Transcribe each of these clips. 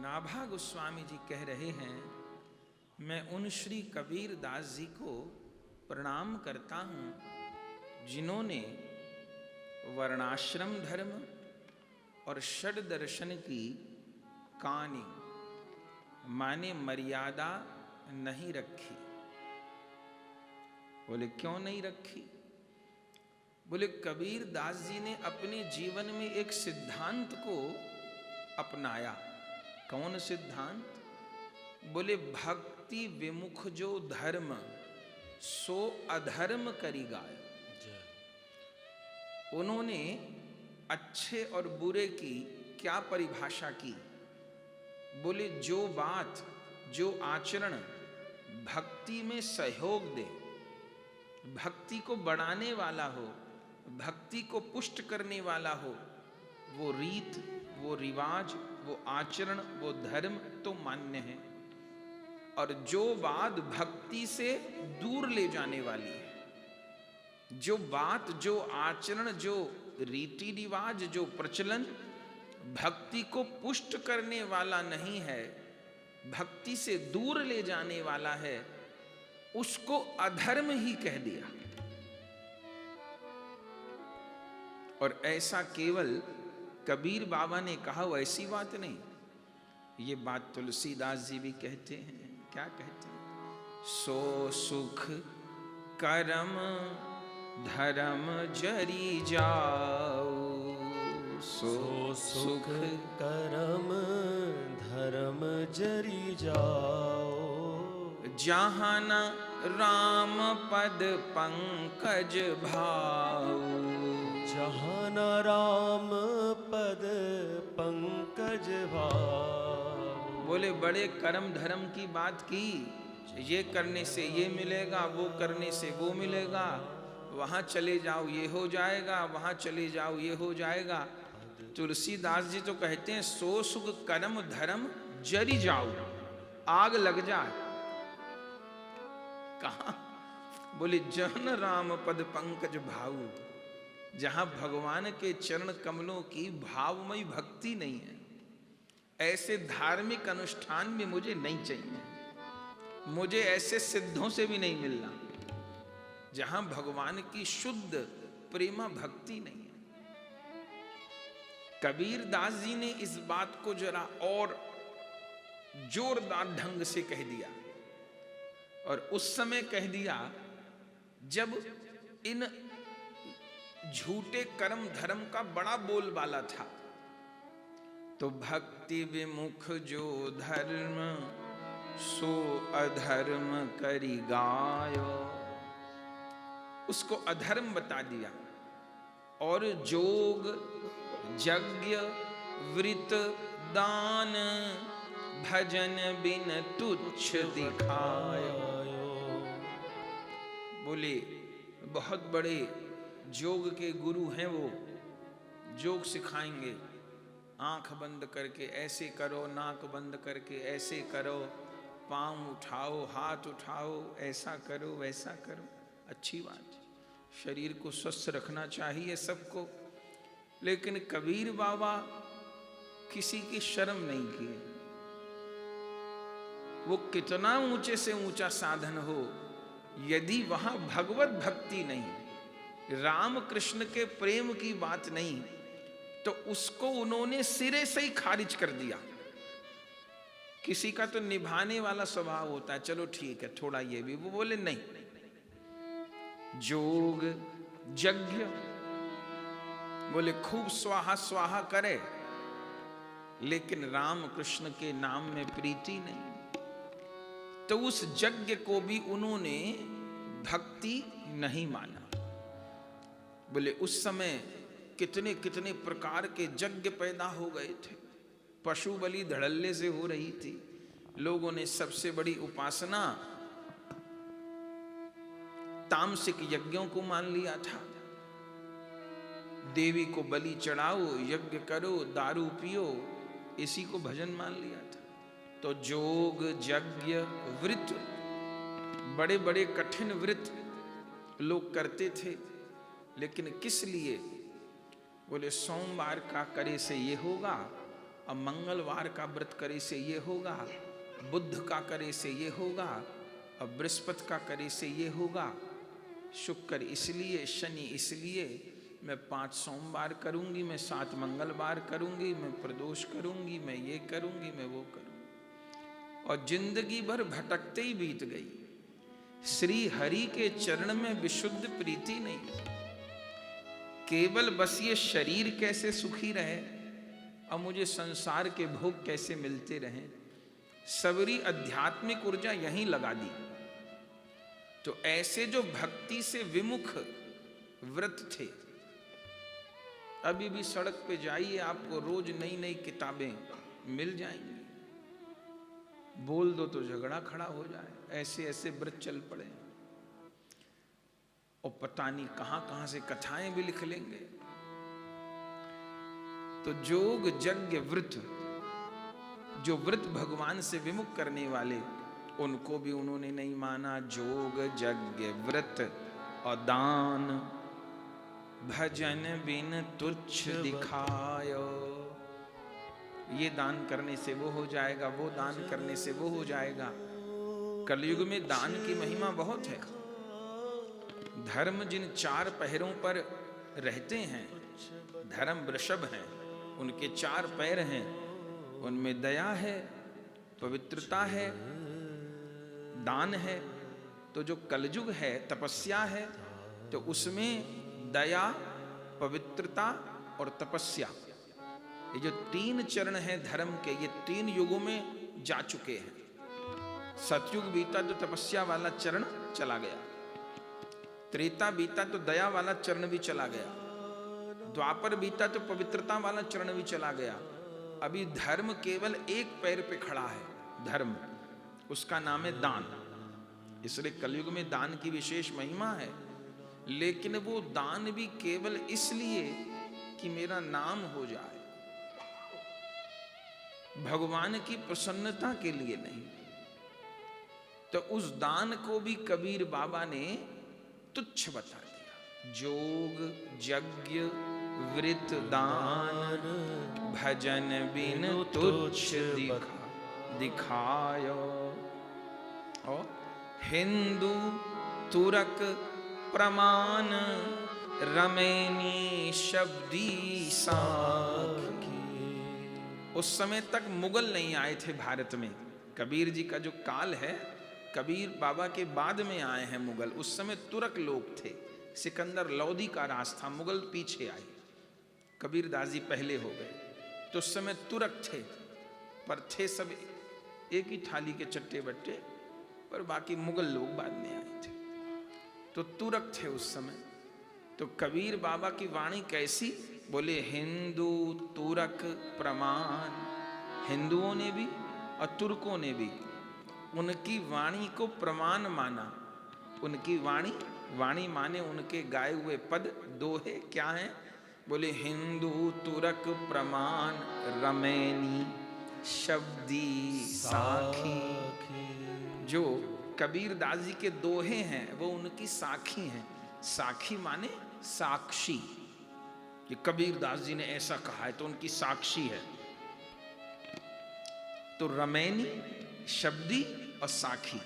नाभा गोस्वामी जी कह रहे हैं, मैं उन श्री कबीर दास जी को प्रणाम करता हूँ जिन्होंने वर्णाश्रम धर्म और षड दर्शन की कानी माने मर्यादा नहीं रखी। बोले क्यों नहीं रखी? बोले कबीर दास जी ने अपने जीवन में एक सिद्धांत को अपनाया। कौन सिद्धांत? बोले भक्ति विमुख जो धर्म सो अधर्म करी गाय। उन्होंने अच्छे और बुरे की क्या परिभाषा की? बोले जो बात जो आचरण भक्ति में सहयोग दे, भक्ति को बढ़ाने वाला हो, भक्ति को पुष्ट करने वाला हो, वो रीत, वो रिवाज, वो आचरण, वो धर्म तो मान्य है। और जो बात भक्ति से दूर ले जाने वाली है, जो बात, जो आचरण, जो रीति रिवाज, जो प्रचलन भक्ति को पुष्ट करने वाला नहीं है, भक्ति से दूर ले जाने वाला है, उसको अधर्म ही कह दिया। और ऐसा केवल कबीर बाबा ने कहा, वैसी बात नहीं। ये बात तुलसीदास जी भी कहते हैं। क्या कहते हैं? सो सुख करम धर्म जरी जाओ, सो सुख करम धर्म जरी जाओ, जहाँ न राम पद पंकज भाऊ, जहाँ न राम पद पंकज भाऊ। बोले बड़े कर्म धर्म की बात की, ये करने से ये मिलेगा, वो करने से वो मिलेगा, वहां चले जाओ ये हो जाएगा, वहां चले जाओ ये हो जाएगा। तुलसीदास जी तो कहते हैं सो सुख कर्म धर्म जरी जाओ, आग लग जाए। कहा? बोले जन राम पद पंकज भाऊ, जहां भगवान के चरण कमलों की भावमयी भक्ति नहीं है, ऐसे धार्मिक अनुष्ठान में मुझे नहीं चाहिए। मुझे ऐसे सिद्धों से भी नहीं मिलना जहां भगवान की शुद्ध प्रेमा भक्ति नहीं है। कबीर दास जी ने इस बात को जरा और जोरदार ढंग से कह दिया। और उस समय कह दिया जब इन झूठे कर्म धर्म का बड़ा बोलबाला था। तो भक्ति विमुख जो धर्म सो अधर्म करी गायो, उसको अधर्म बता दिया। और जोग यज्ञ व्रत दान भजन बिन तुच्छ दिखायो। बोले बहुत बड़े जोग के गुरु हैं, वो जोग सिखाएंगे। आंख बंद करके ऐसे करो, नाक बंद करके ऐसे करो, पांव उठाओ, हाथ उठाओ, ऐसा करो वैसा करो। अच्छी बात, शरीर को स्वस्थ रखना चाहिए सबको। लेकिन कबीर बाबा किसी की शर्म नहीं किए। वो कितना ऊंचे से ऊंचा साधन हो, यदि वहां भगवत भक्ति नहीं, राम कृष्ण के प्रेम की बात नहीं, तो उसको उन्होंने सिरे से ही खारिज कर दिया। किसी का तो निभाने वाला स्वभाव होता है, चलो ठीक है थोड़ा ये भी, वो बोले नहीं। जोग यज्ञ, बोले खूब स्वाहा स्वाहा करे, लेकिन राम कृष्ण के नाम में प्रीति नहीं। तो उस यज्ञ को भी उन्होंने भक्ति नहीं माना। बोले उस समय कितने कितने प्रकार के यज्ञ पैदा हो गए थे। पशु बलि धड़ल्ले से हो रही थी। लोगों ने सबसे बड़ी उपासना तामसिक यज्ञों को मान लिया था। देवी को बलि चढ़ाओ, यज्ञ करो, दारू पियो, इसी को भजन मान लिया था। तो जोग यज्ञ व्रत, बड़े बड़े कठिन व्रत लोग करते थे। लेकिन किस लिए? बोले सोमवार का करे से ये होगा, अब मंगलवार का व्रत करे से ये होगा, बुध का करे से ये होगा, अब बृहस्पति का करे से ये होगा, शुक्र इसलिए, शनि इसलिए, मैं 5 सोमवार करूंगी, मैं 7 मंगलवार करूंगी, मैं प्रदोष करूंगी, मैं ये करूंगी, मैं वो करूंगी। और जिंदगी भर भटकते ही बीत गई। श्री हरि के चरण में विशुद्ध प्रीति नहीं, केवल बस ये शरीर कैसे सुखी रहे और मुझे संसार के भोग कैसे मिलते रहें, सबरी आध्यात्मिक ऊर्जा यहीं लगा दी। तो ऐसे जो भक्ति से विमुख व्रत थे, अभी भी सड़क पे जाइए, आपको रोज नई नई किताबें मिल जाएंगी। बोल दो तो झगड़ा खड़ा हो जाए, ऐसे ऐसे व्रत चल पड़े, और पता नहीं कहां कहां से कथाएं भी लिख लेंगे। तो जोग यज्ञ व्रत, जो व्रत भगवान से विमुख करने वाले, उनको भी उन्होंने नहीं माना। जोग यज्ञ व्रत और दान, भजन बिन तुच्छ दिखायो। ये दान करने से वो हो जाएगा, वो दान करने से वो हो जाएगा। कलयुग में दान की महिमा बहुत है। धर्म जिन 4 पैरों पर रहते हैं, धर्म वृषभ हैं, उनके 4 पैर हैं, उनमें दया है, पवित्रता है, दान है। तो जो कलयुग है, तपस्या है, तो उसमें दया, पवित्रता और तपस्या, ये जो 3 चरण हैं धर्म के, ये 3 युगों में जा चुके हैं। सतयुग बीता तो तपस्या वाला चरण चला गया, त्रेता बीता तो दया वाला चरण भी चला गया, द्वापर बीता तो पवित्रता वाला चरण भी चला गया। अभी धर्म केवल एक पैर पे खड़ा है, धर्म, उसका नाम है दान। इसलिए कलयुग में दान की विशेष महिमा है। लेकिन वो दान भी केवल इसलिए कि मेरा नाम हो जाए, भगवान की प्रसन्नता के लिए नहीं। तो उस दान को भी कबीर बाबा ने तुच्छ बता दिया। जोग यज्ञ व्रत दान, भजन बिन तुच्छ दिखायो। और हिंदू तुरक प्रमाण, रमेनी शब्दी साखी। उस समय तक मुगल नहीं आए थे भारत में। कबीर जी का जो काल है, कबीर बाबा के बाद में आए हैं मुगल। उस समय तुरक लोग थे, सिकंदर लोदी का राज था, मुगल पीछे आए, कबीर दास जी पहले हो गए। तो उस समय तुरक थे, पर थे सब एक ही थाली के चट्टे बट्टे, पर बाकी मुगल लोग बाद में आए थे। तो तुरक थे उस समय। तो कबीर बाबा की वाणी कैसी? बोले हिंदू तुरक प्रमाण। हिंदुओं ने भी और तुर्कों ने भी उनकी वाणी को प्रमाण माना। उनकी वाणी, वाणी माने उनके गाए हुए पद, दोहे क्या हैं? बोले हिंदू तुरक प्रमाण, रमेनी शब्दी साखी। जो कबीर दास जी के दोहे हैं वो उनकी साखी हैं। साखी माने साक्षी, कि कबीर दास जी ने ऐसा कहा है तो उनकी साक्षी है। तो रमेनी, शब्दी और साखी,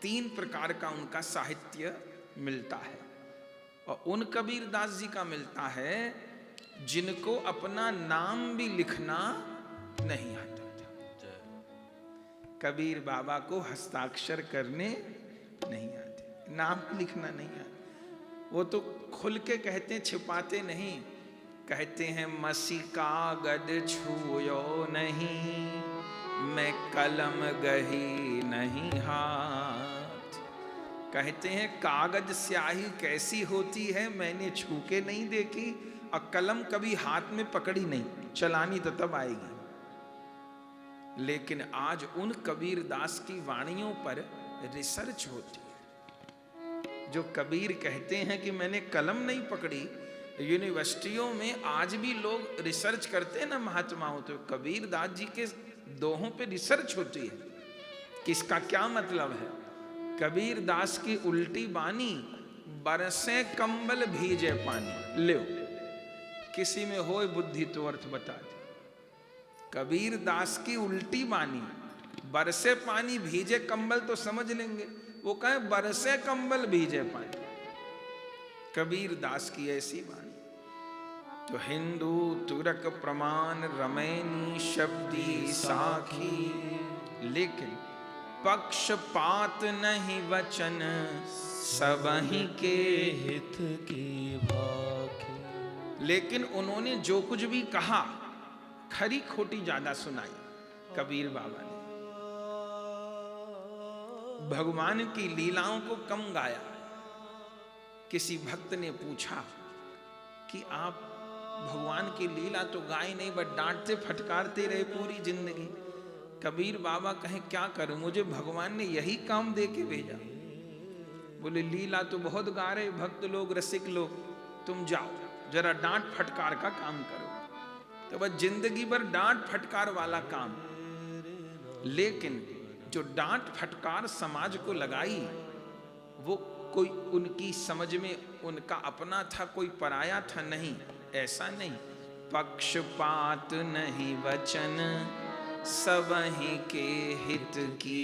3 प्रकार का उनका साहित्य मिलता है। और उन कबीर दास जी का मिलता है जिनको अपना नाम भी लिखना नहीं आता था। कबीर बाबा को हस्ताक्षर करने नहीं आते, नाम लिखना नहीं आता। वो तो खुल के कहते, छिपाते नहीं। कहते हैं मसी कागज छुयो नहीं, मैं कलम गही नहीं हाथ। कहते हैं कागज स्याही कैसी होती है मैंने छू के नहीं देखी, और कलम कभी हाथ में पकड़ी नहीं, चलानी तो तब आएगी। लेकिन आज उन कबीर दास की वाणियों पर रिसर्च होती है। जो कबीर कहते हैं कि मैंने कलम नहीं पकड़ी, यूनिवर्सिटियों में आज भी लोग रिसर्च करते हैं ना महात्माओं, तो कबीर दास जी के दोहों पे रिसर्च होती है कि इसका क्या मतलब है। कबीर दास की उल्टी बानी, बरसे कंबल भीजे पानी। ले किसी में होए बुद्धि तो अर्थ बता दे। कबीर दास की उल्टी बानी। बरसे पानी भीजे कंबल तो समझ लेंगे, वो कहे बरसे कंबल भीजे पानी। कबीर दास की ऐसी बानी। तो हिंदू तुरक प्रमाण रमैनी शब्दी साखी, लेकिन पक्षपात नहीं वचन सबही के हित की भाखी। लेकिन उन्होंने जो कुछ भी कहा खरी खोटी ज्यादा सुनाई कबीर बाबा ने। भगवान की लीलाओं को कम गाया। किसी भक्त ने पूछा कि आप भगवान की लीला तो गाए नहीं, बट डांटते फटकारते रहे पूरी जिंदगी। कबीर बाबा कहे क्या करूं, मुझे भगवान ने यही काम दे के भेजा। बोले लीला तो बहुत गा रहे भक्त लोग, रसिक लोग, तुम जाओ जरा डांट फटकार का काम करो। तो बस जिंदगी भर डांट फटकार वाला काम। लेकिन जो डांट फटकार समाज को लगाई, वो कोई उनकी समझ में उनका अपना था, कोई पराया था, नहीं, ऐसा नहीं। पक्षपात नहीं वचन सबही के हित की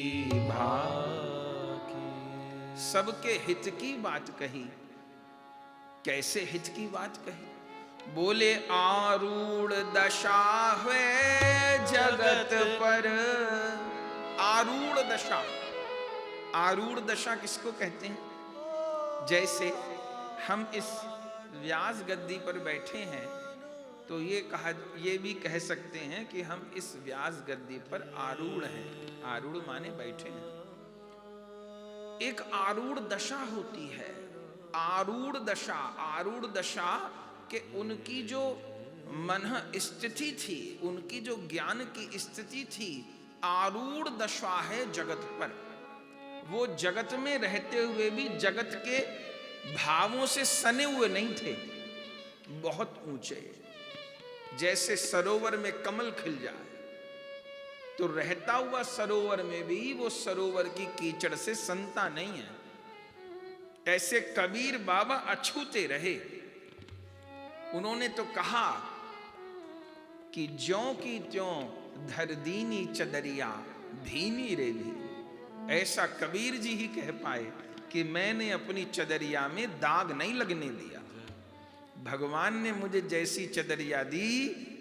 भाखी। सबके हित की बात कही। कैसे हित की बात कही? बोले आरूढ़ दशा हुए जगत पर। आरूढ़ दशा, आरूढ़ दशा किसको कहते हैं? जैसे हम इस व्यास गद्दी पर बैठे हैं तो ये भी कह सकते हैं कि हम इस व्यास गद्दी पर आरूढ़ हैं। आरूढ़ माने बैठे हैं। एक आरूढ़ दशा होती है। आरूढ़ दशा, आरूढ़ दशा के उनकी जो मन स्थिति थी, उनकी जो ज्ञान की स्थिति थी, आरूढ़ दशा है जगत पर। वो जगत में रहते हुए भी जगत के भावों से सने हुए नहीं थे, बहुत ऊंचे। जैसे सरोवर में कमल खिल जाए तो रहता हुआ सरोवर में भी वो सरोवर की कीचड़ से सनता नहीं है, ऐसे कबीर बाबा अछूते रहे। उन्होंने तो कहा कि ज्यों की त्यों धर दीनी चदरिया भीनी रेली। ऐसा कबीर जी ही कह पाए कि मैंने अपनी चदरिया में दाग नहीं लगने दिया। भगवान ने मुझे जैसी चदरिया दी,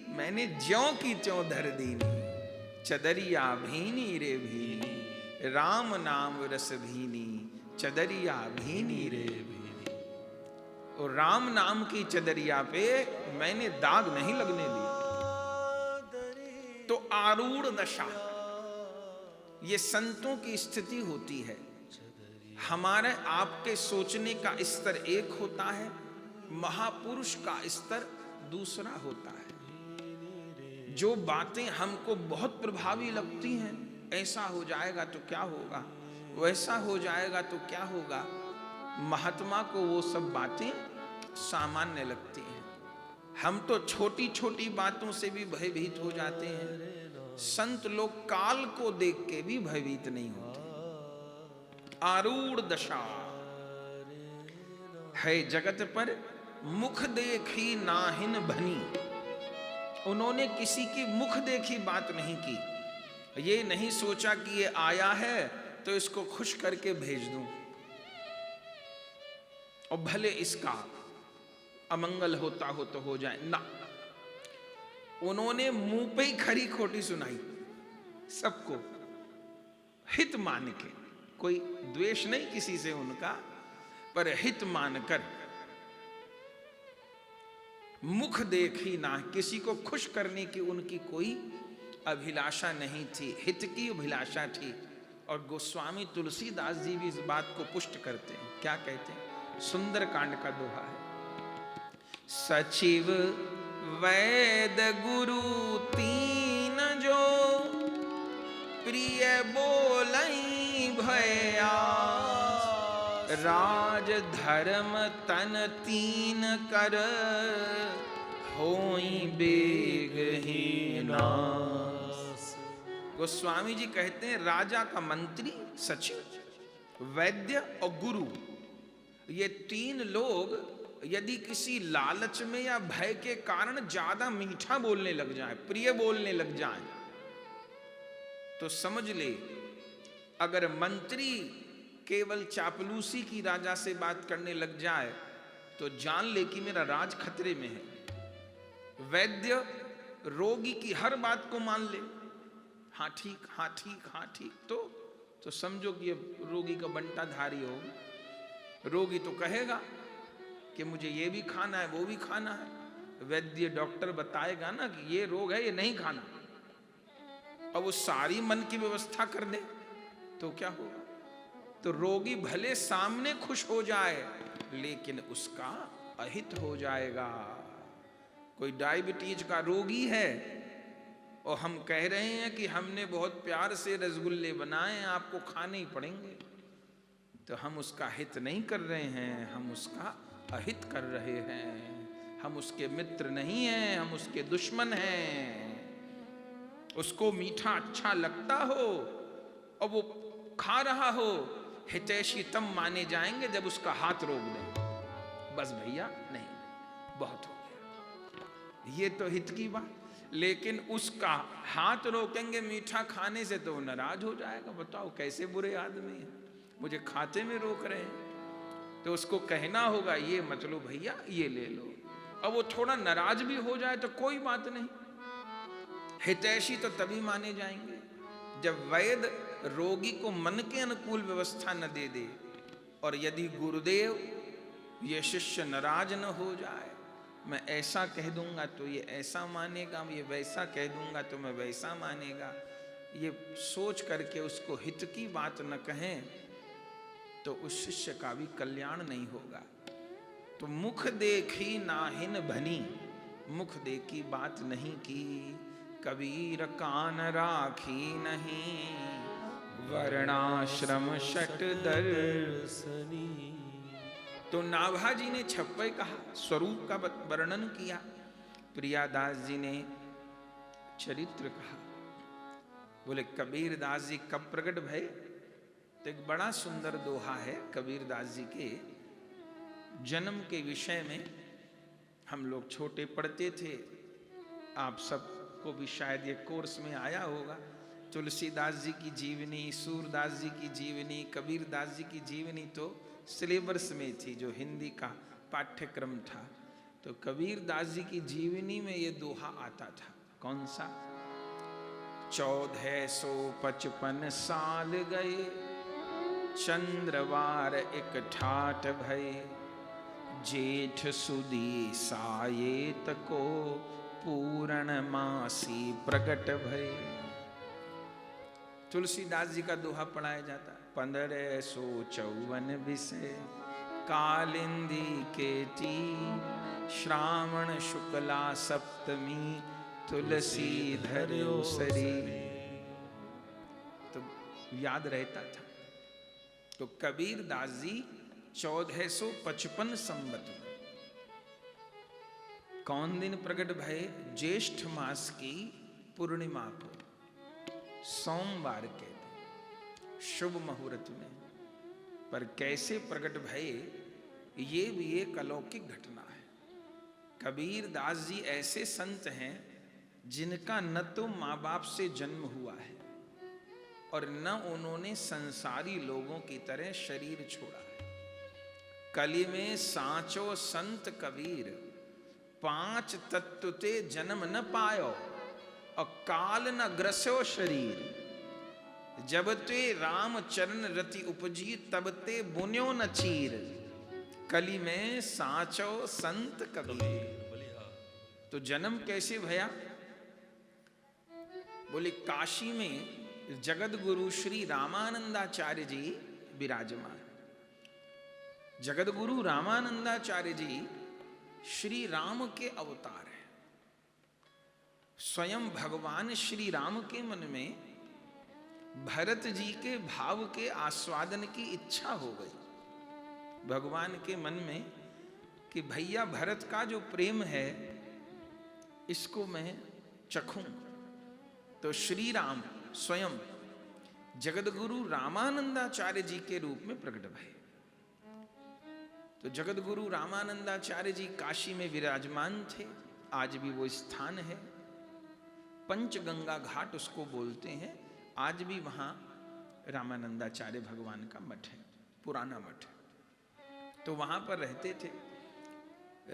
मैंने ज्यों की त्यों धर दीनी चदरिया भीनी रे भीनी। राम नाम रस भीनी चदरिया भीनी रे भीनी। और राम नाम की चदरिया पे मैंने दाग नहीं लगने दिया। तो आरूढ़ दशा, ये संतों की स्थिति होती है। हमारे आपके सोचने का स्तर एक होता है, महापुरुष का स्तर दूसरा होता है। जो बातें हमको बहुत प्रभावी लगती हैं, ऐसा हो जाएगा तो क्या होगा, वैसा हो जाएगा तो क्या होगा, महात्मा को वो सब बातें सामान्य लगती हैं। हम तो छोटी छोटी बातों से भी भयभीत हो जाते हैं। संत लोग काल को देख के भी भयभीत नहीं होते। आरूढ़ दशा है जगत पर, मुख देखी नाहिन बनी। उन्होंने किसी की मुख देखी बात नहीं की। ये नहीं सोचा कि ये आया है तो इसको खुश करके भेज दूं और भले इसका अमंगल होता हो तो हो जाए ना। उन्होंने मुंह पे ही खरी खोटी सुनाई सबको, हित मान के। कोई द्वेष नहीं किसी से उनका, पर हित मानकर। मुख देखी ना, किसी को खुश करने की उनकी कोई अभिलाषा नहीं थी, हित की अभिलाषा थी। और गोस्वामी तुलसीदास जी भी इस बात को पुष्ट करते हैं। क्या कहते हैं? सुंदर कांड का दोहा है। सचिव वैद गुरु तीन जो प्रिय बोलई भया। राज धर्म तन तीन कर होई बेगहीना। गोस्वामी जी कहते हैं राजा का मंत्री, सचिव, वैद्य और गुरु, ये तीन लोग यदि किसी लालच में या भय के कारण ज्यादा मीठा बोलने लग जाए, प्रिय बोलने लग जाए, तो समझ ले अगर मंत्री केवल चापलूसी की राजा से बात करने लग जाए तो जान ले कि मेरा राज खतरे में है। वैद्य रोगी की हर बात को मान ले, हाँ ठीक, हाँ ठीक, हाँ ठीक, तो समझो कि अब रोगी का बंटा धारी होगा। रोगी तो कहेगा कि मुझे ये भी खाना है, वो भी खाना है। वैद्य डॉक्टर बताएगा ना कि ये रोग है, ये नहीं खाना। अब वो सारी मन की व्यवस्था कर दे तो क्या होगा? तो रोगी भले सामने खुश हो जाए लेकिन उसका अहित हो जाएगा। कोई डायबिटीज का रोगी है और हम कह रहे हैं कि हमने बहुत प्यार से रसगुल्ले बनाए हैं, आपको खाने ही पड़ेंगे, तो हम उसका हित नहीं कर रहे हैं, हम उसका अहित कर रहे हैं। हम उसके मित्र नहीं हैं, हम उसके दुश्मन हैं। उसको मीठा अच्छा लगता हो और वो खा रहा हो, हितैषी तब माने जाएंगे जब उसका हाथ रोक दें। बस भैया नहीं, बहुत हो गया, ये तो हित की बात। लेकिन उसका हाथ रोकेंगे मीठा खाने से तो नाराज हो जाएगा। बताओ कैसे बुरे आदमी हैं, मुझे खाते में रोक रहे हैं। तो उसको कहना होगा ये मत लो भैया, ये ले लो। अब वो थोड़ा नाराज भी हो जाए तो कोई बात नहीं, हितैषी तो तभी माने जाएंगे जब वैद्य रोगी को मन के अनुकूल व्यवस्था न दे दे। और यदि गुरुदेव ये शिष्य नाराज न हो जाए, मैं ऐसा कह दूंगा तो ये ऐसा मानेगा, ये वैसा कह दूंगा तो मैं वैसा मानेगा, ये सोच करके उसको हित की बात न कहें तो उस शिष्य का भी कल्याण नहीं होगा। तो मुख देखी नाहिन भनी, मुख देखी बात नहीं की, कबीर कान राखी नहीं, वर्णाश्रम शट दर्शनी। तो नाभाजी ने छप्पे कहा, स्वरूप का वर्णन किया। प्रियादास जी ने चरित्र कहा। बोले कबीर दास जी कब प्रकट भय? तो एक बड़ा सुंदर दोहा है कबीर दास जी के जन्म के विषय में। हम लोग छोटे पढ़ते थे, आप सबको भी शायद ये कोर्स में आया होगा। तुलसीदास जी की जीवनी, सूरदास जी की जीवनी, कबीर दास जी की जीवनी तो सिलेबस में थी, जो हिंदी का पाठ्यक्रम था। तो कबीर दास जी की जीवनी में ये दोहा आता था। कौन सा? 1455 साल गए, चंद्रवार एक ठाठ भये, जेठ सुदी सायेत को, पूर्ण मासी प्रगट भये। तुलसीदास जी का दोहा पढ़ाया जाता। 1554 विषय, कालिंदी केटी, श्रावण शुक्ला सप्तमी, तुलसी धर्यो सरी। तो याद रहता था। तो कबीर दास जी 1455 संवत में कौन दिन प्रकट भये? ज्येष्ठ मास की पूर्णिमा को, सोमवार के दिन, शुभ मुहूर्त में। पर कैसे प्रकट भये, ये भी एक अलौकिक घटना है। कबीर दास जी ऐसे संत हैं जिनका न तो माँ बाप से जन्म हुआ है और न उन्होंने संसारी लोगों की तरह शरीर छोड़ा है। कली में सांचो संत कबीर, 5 तत्व ते जन्म न पायो, और काल न ग्रस्यो शरीर, जब ते राम चरण रति उपजी, तब ते बुन्यो न चीर। कली में सांचो संत कबीर। तो जन्म कैसे भया? बोले काशी में जगत गुरु श्री रामानंदाचार्य जी विराजमान। जगत गुरु रामानंदाचार्य जी श्री राम के अवतार हैं। स्वयं भगवान श्री राम के मन में भरत जी के भाव के आस्वादन की इच्छा हो गई। भगवान के मन में कि भैया भरत का जो प्रेम है इसको मैं चखूं। तो श्री राम स्वयं जगत गुरु रामानंदाचार्य जी के रूप में प्रकट भये। तो जगत गुरु रामानंदाचार्य जी काशी में विराजमान थे। आज भी वो स्थान है, पंचगंगा घाट उसको बोलते हैं। आज भी वहाँ रामानंदाचार्य भगवान का मठ है, पुराना मठ है। तो वहाँ पर रहते थे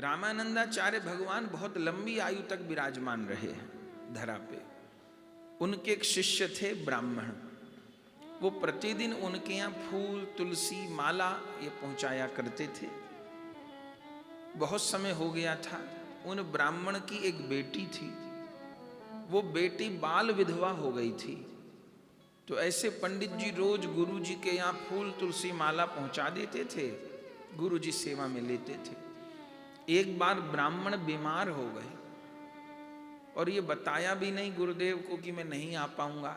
रामानंदाचार्य भगवान। बहुत लंबी आयु तक विराजमान रहे हैं धरा पे। उनके एक शिष्य थे ब्राह्मण, वो प्रतिदिन उनके यहाँ फूल, तुलसी, माला ये पहुंचाया करते थे। बहुत समय हो गया था। उन ब्राह्मण की एक बेटी थी, वो बेटी बाल विधवा हो गई थी। तो ऐसे पंडित जी रोज गुरु जी के यहाँ फूल, तुलसी, माला पहुंचा देते थे, गुरु जी सेवा में लेते थे। एक बार ब्राह्मण बीमार हो गए और ये बताया भी नहीं गुरुदेव को कि मैं नहीं आ पाऊंगा।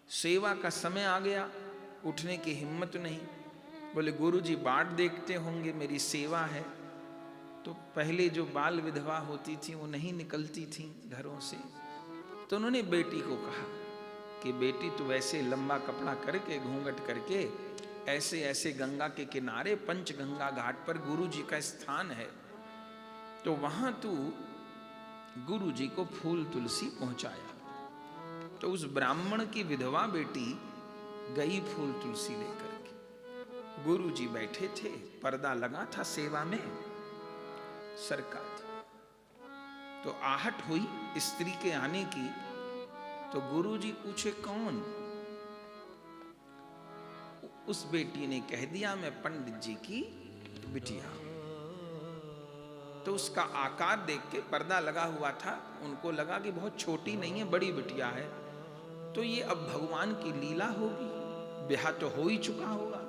सेवा का समय आ गया, उठने की हिम्मत नहीं। बोले गुरु जी बाट देखते होंगे, मेरी सेवा है। तो पहले जो बाल विधवा होती थी वो नहीं निकलती थी घरों से। तो उन्होंने बेटी को कहा कि बेटी तू वैसे लंबा कपड़ा करके, घूंघट करके, ऐसे ऐसे गंगा के किनारे पंचगंगा घाट पर गुरु जी का स्थान है, तो वहां तू गुरु जी को फूल तुलसी पहुंचाया। तो उस ब्राह्मण की विधवा बेटी गई फूल तुलसी लेकर के। गुरु जी बैठे थे, पर्दा लगा था सेवा में, सरका थी। तो आहट हुई स्त्री के आने की। तो गुरु जी पूछे कौन? उस बेटी ने कह दिया मैं पंडित जी की बिटिया। तो उसका आकार देख के, पर्दा लगा हुआ था, उनको लगा कि बहुत छोटी नहीं है, बड़ी बिटिया है। तो ये अब भगवान की लीला होगी, ब्याह तो हो ही चुका होगा।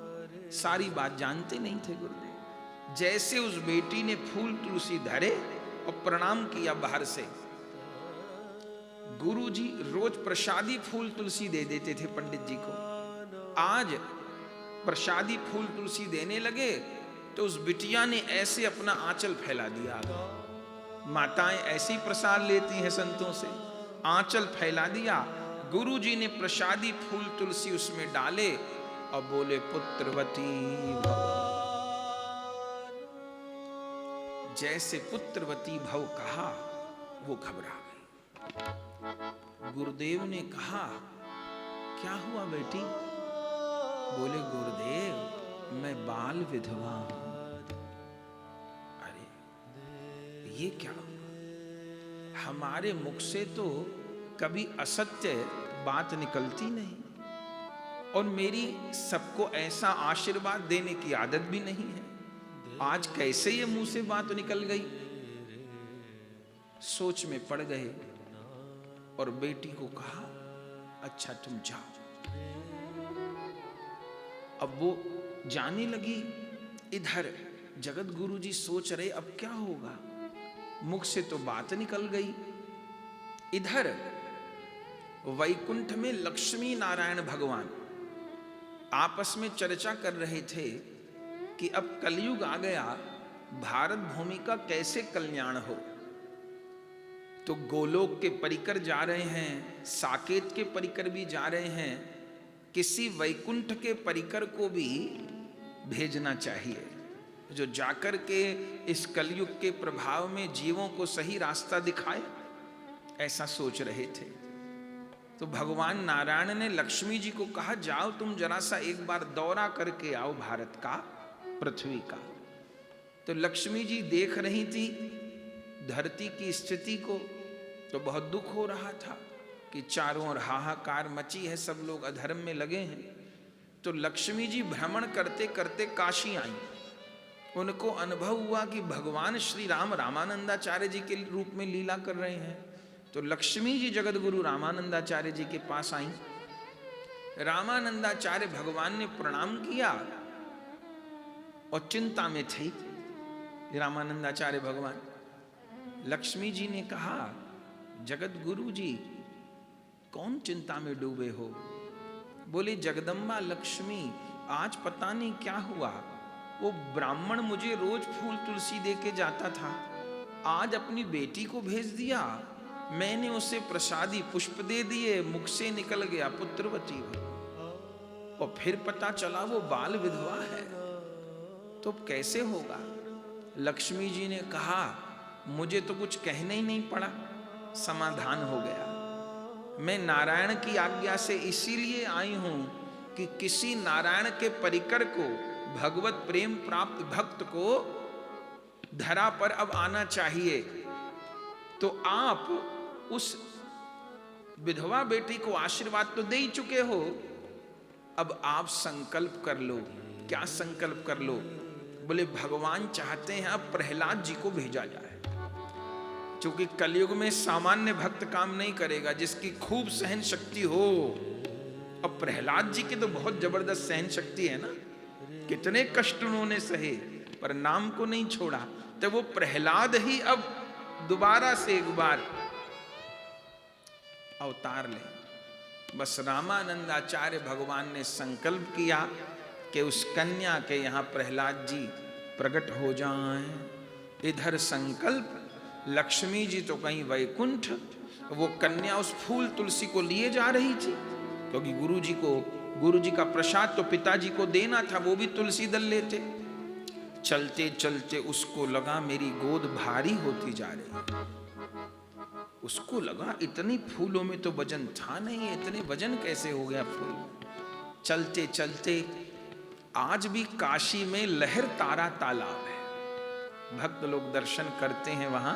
सारी बात जानते नहीं थे गुरुदेव। जैसे उस बेटी ने फूल तुलसी धरे और प्रणाम किया बाहर से, गुरु जी रोज प्रसादी फूल तुलसी दे देते थे पंडित जी को। आज प्रसादी फूल तुलसी देने लगे तो उस बिटिया ने ऐसे अपना आंचल फैला दिया। माताएं ऐसी प्रसाद लेती हैं संतों से, आंचल फैला दिया। गुरु जी ने प्रसादी फूल तुलसी उसमें डाले और बोले पुत्रवती भव। जैसे पुत्रवती भव कहा, वो घबरा गई। गुरुदेव ने कहा क्या हुआ बेटी? बोले गुरुदेव मैं बाल विधवा हूं। अरे ये क्या? हमारे मुख से तो कभी असत्य बात निकलती नहीं, और मेरी सबको ऐसा आशीर्वाद देने की आदत भी नहीं है। आज कैसे ये मुंह से बात निकल गई? सोच में पड़ गए और बेटी को कहा अच्छा तुम जाओ। अब वो जाने लगी। इधर जगत गुरु जी सोच रहे अब क्या होगा, मुख से तो बात निकल गई। इधर वैकुंठ में लक्ष्मी नारायण भगवान आपस में चर्चा कर रहे थे कि अब कलयुग आ गया, भारत भूमि का कैसे कल्याण हो। तो गोलोक के परिकर जा रहे हैं, साकेत के परिकर भी जा रहे हैं, किसी वैकुंठ के परिकर को भी भेजना चाहिए जो जाकर के इस कलयुग के प्रभाव में जीवों को सही रास्ता दिखाए। ऐसा सोच रहे थे। तो भगवान नारायण ने लक्ष्मी जी को कहा जाओ तुम जरा सा एक बार दौरा करके आओ भारत का, पृथ्वी का। तो लक्ष्मी जी देख रही थी धरती की स्थिति को, तो बहुत दुख हो रहा था कि चारों ओर हाहाकार मची है, सब लोग अधर्म में लगे हैं। तो लक्ष्मी जी भ्रमण करते करते काशी आई। उनको अनुभव हुआ कि भगवान श्री राम रामानंदाचार्य जी के रूप में लीला कर रहे हैं। तो लक्ष्मी जी जगत गुरु रामानंदाचार्य जी के पास आई। रामानंदाचार्य भगवान ने प्रणाम किया और चिंता में थे रामानंदाचार्य भगवान। लक्ष्मी जी ने कहा जगत गुरु जी कौन चिंता में डूबे हो? बोले जगदम्बा लक्ष्मी आज पता नहीं क्या हुआ, वो ब्राह्मण मुझे रोज फूल तुलसी दे के जाता था, आज अपनी बेटी को भेज दिया, मैंने उसे प्रसादी पुष्प दे दिए, मुख से निकल गया पुत्रवती, और फिर पता चला वो बाल विधवा है। तो कैसे होगा? लक्ष्मी जी ने कहा, मुझे तो कुछ कहने ही नहीं पड़ा, समाधान हो गया। मैं नारायण की आज्ञा से इसीलिए आई हूं कि किसी नारायण के परिकर को, भगवत प्रेम प्राप्त भक्त को धरा पर अब आना चाहिए। तो आप उस विधवा बेटी को आशीर्वाद तो दे ही चुके हो, अब आप संकल्प कर लो। क्या संकल्प कर लो? बोले भगवान चाहते हैं अब प्रहलाद जी को भेजा जाए, क्योंकि कलयुग में सामान्य भक्त काम नहीं करेगा, जिसकी खूब सहन शक्ति हो। अब प्रहलाद जी की तो बहुत जबरदस्त सहन शक्ति है ना, कितने कष्ट उन्होंने सहे पर नाम को नहीं छोड़ा। तो वो प्रहलाद ही अब दोबारा से एक बार अवतार ले। बस रामानंदाचार्य भगवान ने संकल्प किया कि उस कन्या के यहां प्रहलाद जी प्रकट हो जाएं। इधर संकल्प, लक्ष्मी जी तो कहीं वैकुंठ, वो कन्या उस फूल तुलसी को लिए जा रही थी, क्योंकि गुरु जी का प्रसाद तो पिताजी को देना था, वो भी तुलसी दल लेते। चलते चलते उसको लगा मेरी गोद भारी होती जा रही। उसको लगा इतनी फूलों में तो वजन था नहीं, इतने वजन कैसे हो गया फूल। चलते चलते आज भी काशी में लहर तारा तालाब है, भक्त लोग दर्शन करते हैं वहां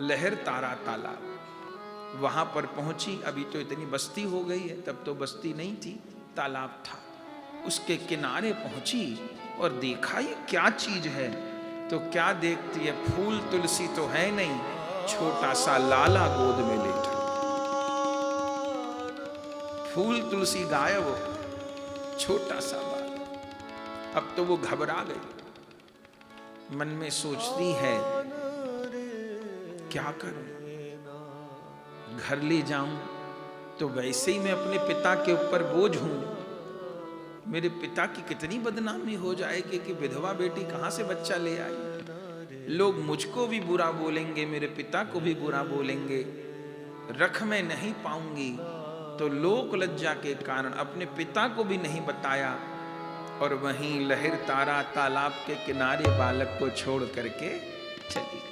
लहर तारा तालाब। वहां पर पहुंची, अभी तो इतनी बस्ती हो गई है, तब तो बस्ती नहीं थी, तालाब था। उसके किनारे पहुंची और देखा ये क्या चीज है। तो क्या देखती है, फूल तुलसी तो है नहीं, छोटा सा लाला गोद में लेटा। फूल तुलसी गायब, छोटा सा बाल। अब तो वो घबरा गई, मन में सोचती है क्या करूं, घर ले जाऊं तो वैसे ही मैं अपने पिता के ऊपर बोझ हूं, मेरे पिता की कितनी बदनामी हो जाएगी कि विधवा बेटी कहां से बच्चा ले आई। लोग मुझको भी बुरा बोलेंगे, मेरे पिता को भी बुरा बोलेंगे, रख मैं नहीं पाऊंगी। तो लोक लज्जा के कारण अपने पिता को भी नहीं बताया, और वहीं लहर तारा तालाब के किनारे बालक को छोड़ करके चली गई।